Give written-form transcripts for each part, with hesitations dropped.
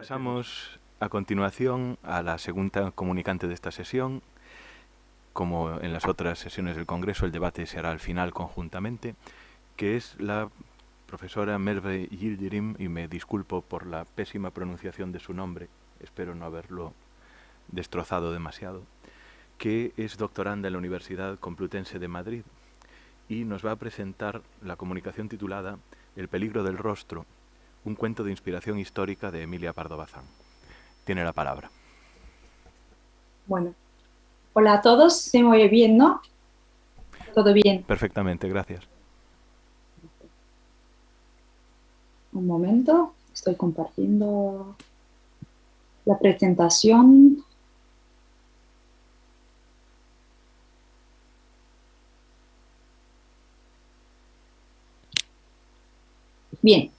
Pasamos a continuación a la segunda comunicante de esta sesión. Como en las otras sesiones del Congreso, el debate se hará al final conjuntamente, que es la profesora Merve Yildirim, y me disculpo por la pésima pronunciación de su nombre, espero no haberlo destrozado demasiado, que es doctoranda en la Universidad Complutense de Madrid y nos va a presentar la comunicación titulada El peligro del rostro, un cuento de inspiración histórica de Emilia Pardo Bazán. Tiene la palabra. Bueno, hola a todos, se me oye bien, ¿no? ¿Todo bien? Perfectamente, gracias. Un momento, estoy compartiendo la presentación. Bien,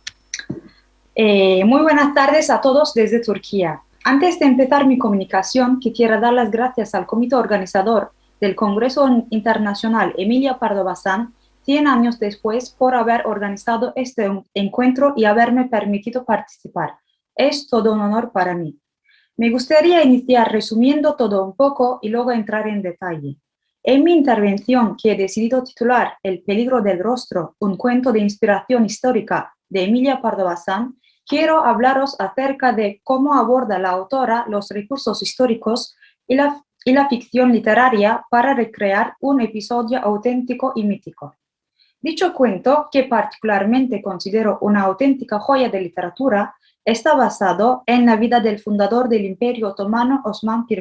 muy buenas tardes a todos desde Turquía. Antes de empezar mi comunicación, quisiera dar las gracias al comité organizador del Congreso Internacional Emilia Pardo Bazán, 100 años después, por haber organizado este encuentro y haberme permitido participar. Es todo un honor para mí. Me gustaría iniciar resumiendo todo un poco y luego entrar en detalle. En mi intervención, que he decidido titular El peligro del rostro, un cuento de inspiración histórica de Emilia Pardo Bazán, quiero hablaros acerca de cómo aborda la autora los recursos históricos y la ficción literaria para recrear un episodio auténtico y mítico. Dicho cuento, que particularmente considero una auténtica joya de literatura, está basado en la vida del fundador del Imperio Otomano, Osman I.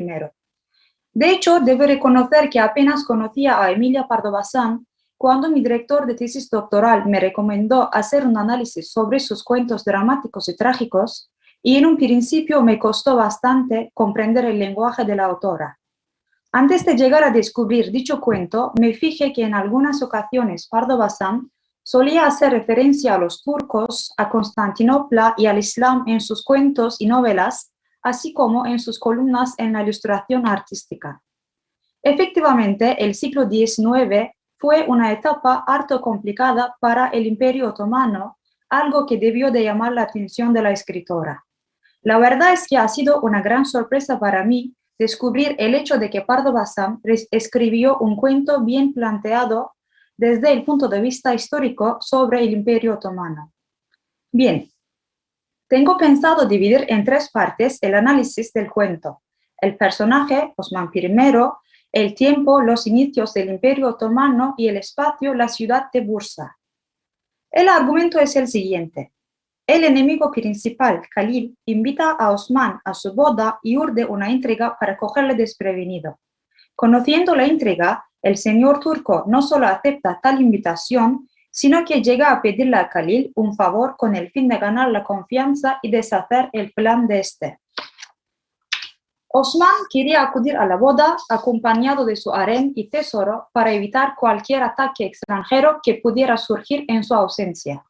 De hecho, debo reconocer que apenas conocía a Emilia Pardo Bazán cuando mi director de tesis doctoral me recomendó hacer un análisis sobre sus cuentos dramáticos y trágicos, y en un principio me costó bastante comprender el lenguaje de la autora. Antes de llegar a descubrir dicho cuento, me fijé que en algunas ocasiones Pardo Bazán solía hacer referencia a los turcos, a Constantinopla y al Islam en sus cuentos y novelas, así como en sus columnas en la ilustración artística. Efectivamente, el siglo XIX fue una etapa harto complicada para el Imperio Otomano, algo que debió de llamar la atención de la escritora. La verdad es que ha sido una gran sorpresa para mí descubrir el hecho de que Pardo Bazán escribió un cuento bien planteado desde el punto de vista histórico sobre el Imperio Otomano. Bien, tengo pensado dividir en tres partes el análisis del cuento: el personaje, Osman I, el tiempo, los inicios del Imperio Otomano, y el espacio, la ciudad de Bursa. El argumento es el siguiente. El enemigo principal, Khalil, invita a Osman a su boda y urde una intriga para cogerle desprevenido. Conociendo la intriga, el señor turco no solo acepta tal invitación, sino que llega a pedirle a Khalil un favor con el fin de ganar la confianza y deshacer el plan de este. Osman quería acudir a la boda acompañado de su harem y tesoro para evitar cualquier ataque extranjero que pudiera surgir en su ausencia.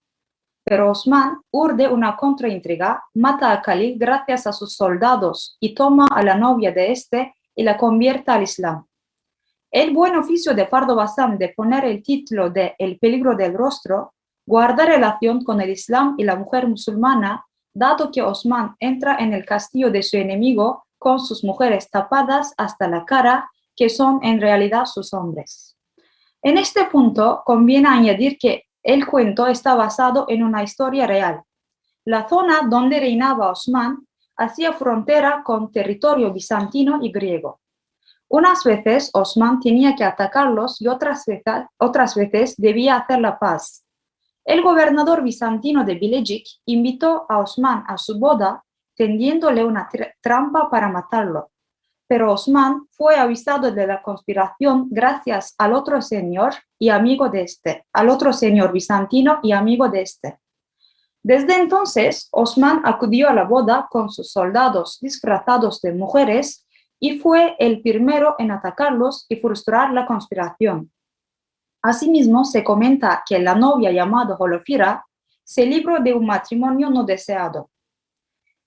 Pero Osman urde una contraintriga, mata a Khalil gracias a sus soldados y toma a la novia de este y la convierte al Islam. El buen oficio de Pardo Bazán de poner el título de El peligro del rostro guarda relación con el Islam y la mujer musulmana, dado que Osman entra en el castillo de su enemigo con sus mujeres tapadas hasta la cara, que son en realidad sus hombres. En este punto conviene añadir que el cuento está basado en una historia real. La zona donde reinaba Osman hacía frontera con territorio bizantino y griego. Unas veces Osman tenía que atacarlos y otras veces debía hacer la paz. El gobernador bizantino de Bilecik invitó a Osman a su boda, tendiéndole una trampa para matarlo. Pero Osman fue avisado de la conspiración gracias al otro señor bizantino y amigo de este. Desde entonces, Osman acudió a la boda con sus soldados disfrazados de mujeres y fue el primero en atacarlos y frustrar la conspiración. Asimismo, se comenta que la novia llamada Holofira se libró de un matrimonio no deseado.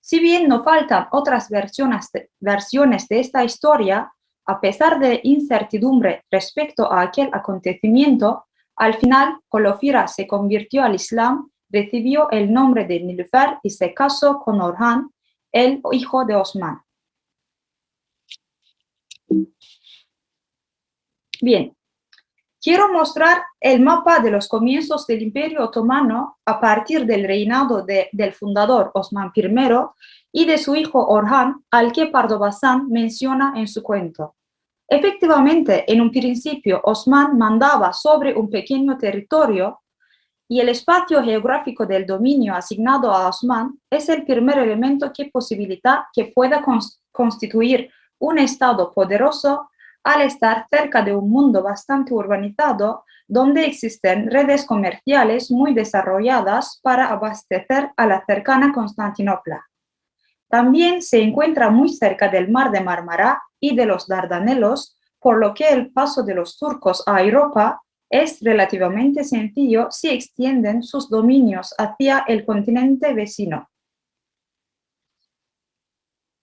Si bien no faltan otras versiones de esta historia, a pesar de incertidumbre respecto a aquel acontecimiento, al final Holofira se convirtió al Islam, recibió el nombre de Nilüfer y se casó con Orhan, el hijo de Osman. Bien, quiero mostrar el mapa de los comienzos del Imperio Otomano a partir del reinado del fundador Osman I y de su hijo Orhan, al que Pardo Bazán menciona en su cuento. Efectivamente, en un principio, Osman mandaba sobre un pequeño territorio y el espacio geográfico del dominio asignado a Osman es el primer elemento que posibilita que pueda constituir un Estado poderoso al estar cerca de un mundo bastante urbanizado donde existen redes comerciales muy desarrolladas para abastecer a la cercana Constantinopla. También se encuentra muy cerca del mar de Mármara y de los Dardanelos, por lo que el paso de los turcos a Europa es relativamente sencillo si extienden sus dominios hacia el continente vecino.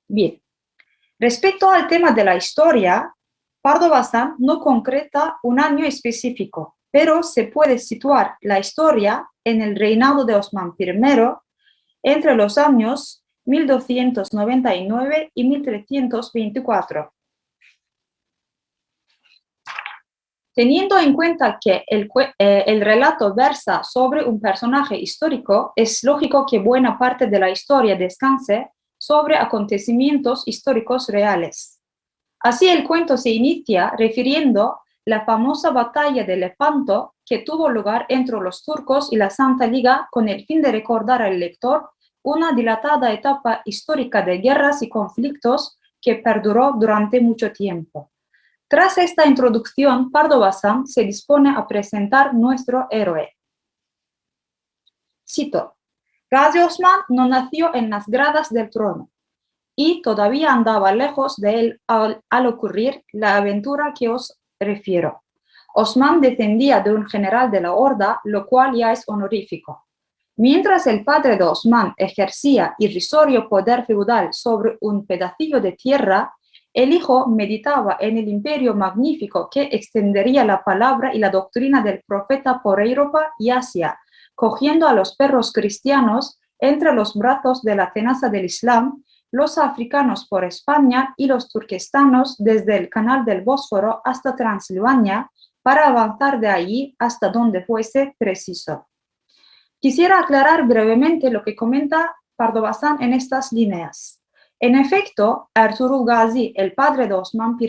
Bien, respecto al tema de la historia, Pardo Bazán no concreta un año específico, pero se puede situar la historia en el reinado de Osman I entre los años 1299 y 1324. Teniendo en cuenta que el relato versa sobre un personaje histórico, es lógico que buena parte de la historia descanse sobre acontecimientos históricos reales. Así el cuento se inicia refiriendo la famosa batalla de Lepanto que tuvo lugar entre los turcos y la Santa Liga con el fin de recordar al lector una dilatada etapa histórica de guerras y conflictos que perduró durante mucho tiempo. Tras esta introducción, Pardo Bazán se dispone a presentar nuestro héroe. Cito: Gazi Osman no nació en las gradas del trono y todavía andaba lejos de él al ocurrir la aventura que os refiero. Osman descendía de un general de la Horda, lo cual ya es honorífico. Mientras el padre de Osman ejercía irrisorio poder feudal sobre un pedacillo de tierra, el hijo meditaba en el imperio magnífico que extendería la palabra y la doctrina del profeta por Europa y Asia, cogiendo a los perros cristianos entre los brazos de la tenaza del Islam, los africanos por España y los turquestanos desde el canal del Bósforo hasta Transilvania, para avanzar de allí hasta donde fuese preciso. Quisiera aclarar brevemente lo que comenta Pardo Bazán en estas líneas. En efecto, Ertuğrul Gazi, el padre de Osman I,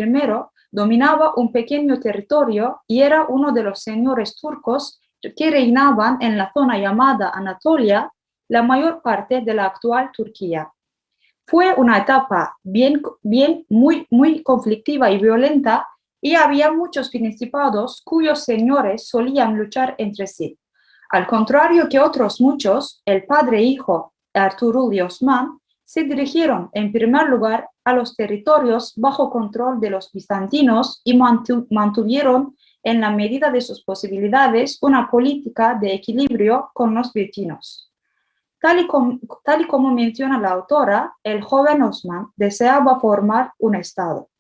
dominaba un pequeño territorio y era uno de los señores turcos que reinaban en la zona llamada Anatolia, la mayor parte de la actual Turquía. Fue una etapa muy conflictiva y violenta y había muchos principados cuyos señores solían luchar entre sí. Al contrario que otros muchos, el padre e hijo Ertuğrul y Osman se dirigieron en primer lugar a los territorios bajo control de los bizantinos y mantuvieron en la medida de sus posibilidades una política de equilibrio con los vecinos. Tal y como menciona la autora, el joven Osman deseaba formar un Estado.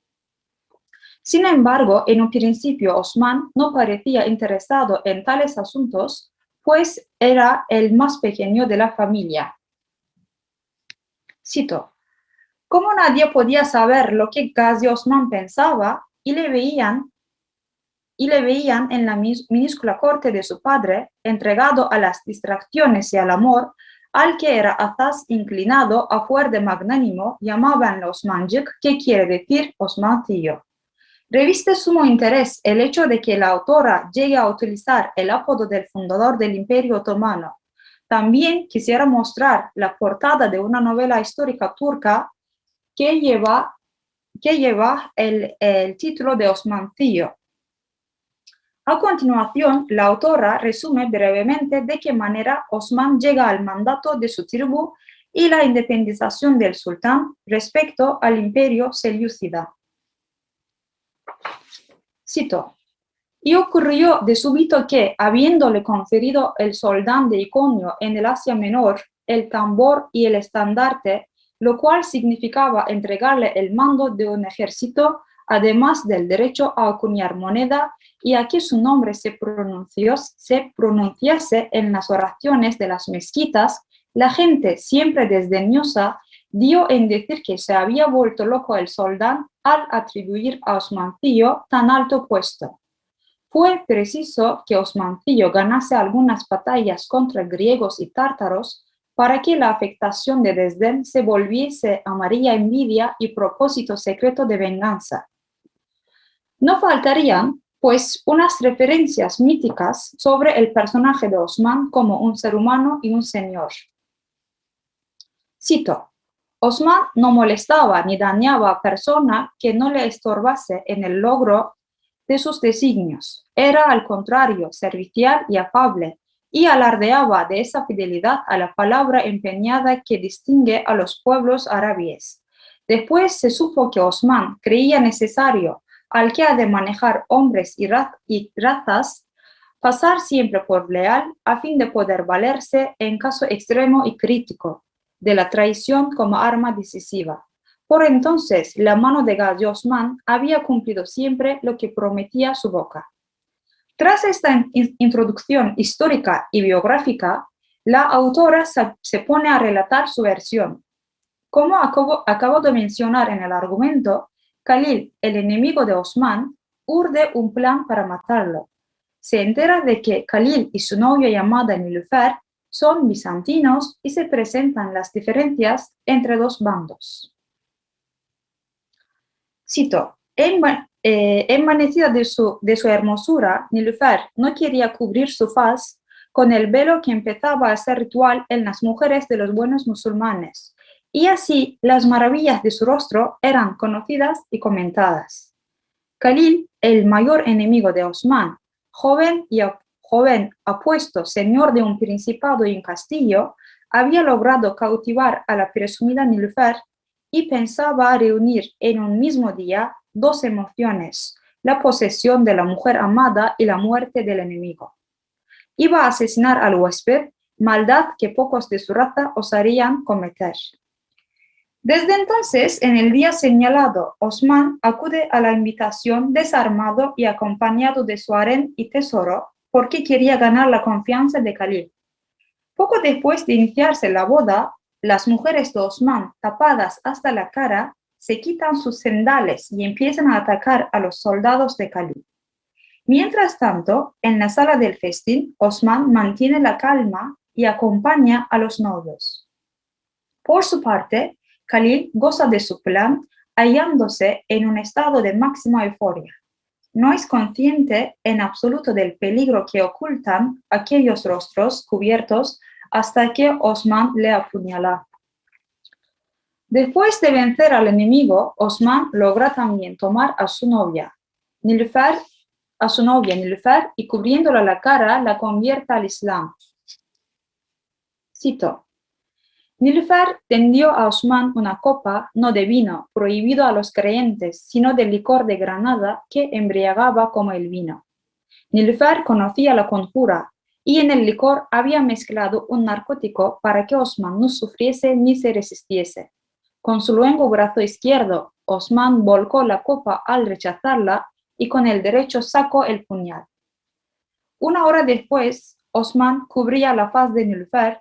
Sin embargo, en un principio Osman no parecía interesado en tales asuntos, pues era el más pequeño de la familia. Cito: como nadie podía saber lo que Gazi Osman pensaba y le veían en la minúscula corte de su padre, entregado a las distracciones y al amor, al que era azaz inclinado a fuer de magnánimo, llamaban Osmancık, que quiere decir Osmancillo. Reviste sumo interés el hecho de que la autora llegue a utilizar el apodo del fundador del Imperio Otomano. También quisiera mostrar la portada de una novela histórica turca que lleva el título de Osmancillo. A continuación, la autora resume brevemente de qué manera Osman llega al mandato de su tribu y la independización del sultán respecto al imperio selyúcida. Cito: y ocurrió de súbito que, habiéndole conferido el soldán de Iconio en el Asia Menor, el tambor y el estandarte, lo cual significaba entregarle el mando de un ejército, además del derecho a acuñar moneda y a que su nombre se pronunciase en las oraciones de las mezquitas, la gente, siempre desdeñosa, dio en decir que se había vuelto loco el soldán al atribuir a Osmancillo tan alto puesto. Fue preciso que Osmancillo ganase algunas batallas contra griegos y tártaros para que la afectación de desdén se volviese amarilla envidia y propósito secreto de venganza. No faltarían, pues, unas referencias míticas sobre el personaje de Osman como un ser humano y un señor. Cito: Osman no molestaba ni dañaba a persona que no le estorbase en el logro de sus designios. Era, al contrario, servicial y afable, y alardeaba de esa fidelidad a la palabra empeñada que distingue a los pueblos árabes. Después se supo que Osman creía necesario, al que ha de manejar hombres y razas, pasar siempre por leal a fin de poder valerse en caso extremo y crítico de la traición como arma decisiva. Por entonces, la mano de Gazi Osman había cumplido siempre lo que prometía su boca. Tras esta introducción histórica y biográfica, la autora se pone a relatar su versión. Como acabo de mencionar en el argumento, Khalil, el enemigo de Osman, urde un plan para matarlo. Se entera de que Khalil y su novia llamada Nilüfer son bizantinos y se presentan las diferencias entre dos bandos. Cito: envanecida de su hermosura, Nilüfer no quería cubrir su faz con el velo que empezaba a ser ritual en las mujeres de los buenos musulmanes, y así las maravillas de su rostro eran conocidas y comentadas. Khalil, el mayor enemigo de Osman, joven apuesto señor de un principado y un castillo, había logrado cautivar a la presumida Nilüfer y pensaba reunir en un mismo día dos emociones: la posesión de la mujer amada y la muerte del enemigo. Iba a asesinar al huésped, maldad que pocos de su raza osarían cometer. Desde entonces, en el día señalado, Osman acude a la invitación desarmado y acompañado de su harén y tesoro, porque quería ganar la confianza de Khalil. Poco después de iniciarse la boda, las mujeres de Osman, tapadas hasta la cara, se quitan sus sandales y empiezan a atacar a los soldados de Khalil. Mientras tanto, en la sala del festín, Osman mantiene la calma y acompaña a los novios. Por su parte, Khalil goza de su plan, hallándose en un estado de máxima euforia. No es consciente en absoluto del peligro que ocultan aquellos rostros cubiertos hasta que Osman le apuñala. Después de vencer al enemigo, Osman logra también tomar a su novia Nilüfer, y cubriéndola la cara la convierte al Islam. Cito: Nilüfer tendió a Osman una copa, no de vino, prohibido a los creyentes, sino de licor de granada que embriagaba como el vino. Nilüfer conocía la conjura y en el licor había mezclado un narcótico para que Osman no sufriese ni se resistiese. Con su luengo brazo izquierdo, Osman volcó la copa al rechazarla y con el derecho sacó el puñal. Una hora después, Osman cubría la faz de Nilüfer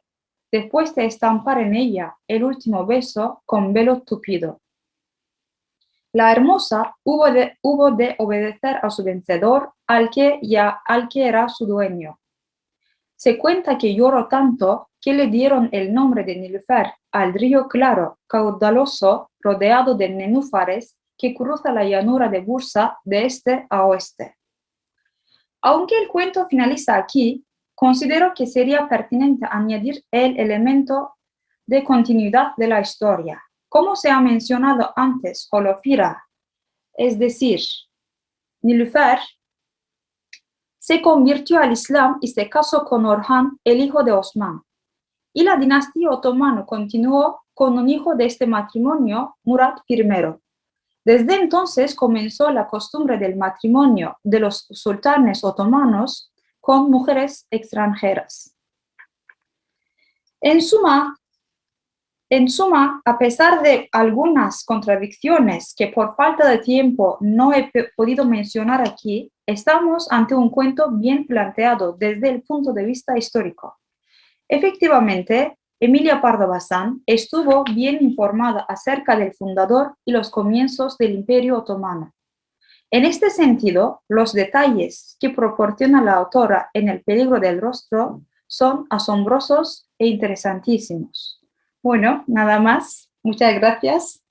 después de estampar en ella el último beso con velo tupido. La hermosa hubo de obedecer a su vencedor, al que era su dueño. Se cuenta que lloró tanto que le dieron el nombre de Nilüfer al río claro, caudaloso, rodeado de nenúfares, que cruza la llanura de Bursa de este a oeste. Aunque el cuento finaliza aquí, considero que sería pertinente añadir el elemento de continuidad de la historia. Como se ha mencionado antes, Holofira, es decir, Nilüfer, se convirtió al Islam y se casó con Orhan, el hijo de Osman. Y la dinastía otomana continuó con un hijo de este matrimonio, Murat I. Desde entonces comenzó la costumbre del matrimonio de los sultanes otomanos con mujeres extranjeras. En suma, a pesar de algunas contradicciones que por falta de tiempo no he podido mencionar aquí, estamos ante un cuento bien planteado desde el punto de vista histórico. Efectivamente, Emilia Pardo Bazán estuvo bien informada acerca del fundador y los comienzos del Imperio Otomano. En este sentido, los detalles que proporciona la autora en El peligro del rostro son asombrosos e interesantísimos. Bueno, nada más. Muchas gracias.